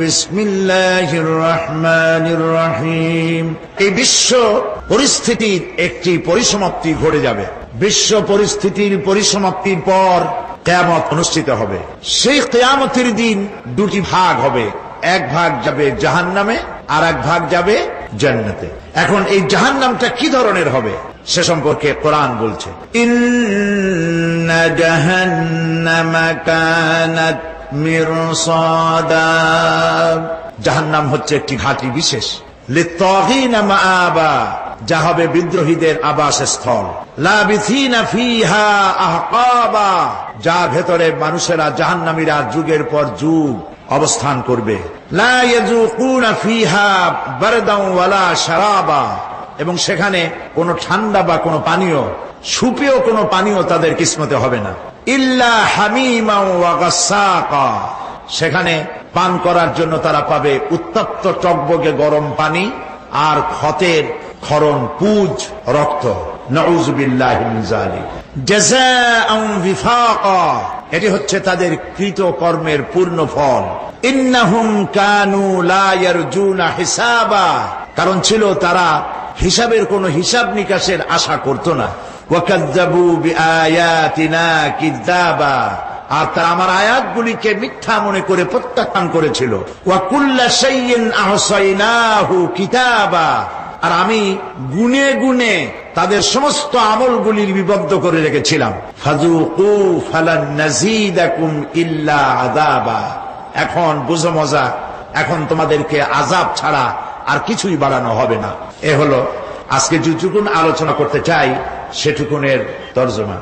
বিসমিল্লাহির রহমানির রহিম। এই বিশ্ব পরিস্থিতির একটি পরিসমাপ্তি ঘটে যাবে। বিশ্ব পরিস্থিতির পরিসমাপ্তির পর কিয়ামত অনুষ্ঠিত হবে। সেই কিয়ামতের দিন দুটি ভাগ হবে, এক ভাগ যাবে জাহান্নামে আর এক ভাগ যাবে জান্নাতে। এখন এই জাহান্নামটা কি ধরনের হবে সে সম্পর্কে কোরআন বলছে, ইন্না জাহান্নামা কানাত মিরসাদা। জাহান্নাম হচ্ছে একটি ঘাঁটি বিশেষ, লিত্তাগিনা মাআবা, যা হবে বিদ্রোহীদের আবাসস্থল, লাবিথিনা ফিহা আহকাবা, যা ভেতরে মানুষেরা জাহান্নামীরা যুগের পর যুগ অবস্থান করবে, লা ইয়াযুকুনা ফিহা বারদান ওয়ালা শারাবা, এবং সেখানে কোনো ঠান্ডা বা কোনো পানীয়, সুপেয় কোনো পানীয় তাদের কিসমতে হবে না, ইল্লা হামিমা ওয়া গাসসাকা, সেখানে পান করার জন্য তারা পাবে উত্তপ্ত টকবগে গরম পানি আর ক্ষতের ক্ষরণ পুজ রক্ত। নাউযু বিল্লাহি মিন যালিক। জাযাআন বিফাকা, এটি হচ্ছে তাদের কৃত কর্মের পূর্ণ ফল। ইন্নাহুম কানু লা ইয়ারজুনা হিসাবা, কারণ ছিল তারা হিসাবের কোনো হিসাব নিকাশের আশা করত না। ওয়া কাযযাবু বিআয়াতিনা কিযাবা, আর তারা আমার আয়াতগুলিকে মিথ্যা মনে করে প্রত্যাখ্যান করেছিল। ওয়া কুল্লা শাইইন আহসাইনাহু কিতাবা, আর আমি গুনে গুনে তাদের সমস্ত আমলগুলি লিপিবদ্ধ করে রেখেছিলাম। ফাযুকু ফালান নাযীদাকুম ইল্লা আযাবা, এখন বুঝো মজা, এখন তোমাদেরকে আযাব ছাড়া আর কিছুই বাড়ানো হবে না। এ হলো আজকে যেটুকুন আলোচনা করতে চাই সেটুকুনের তর্জমা।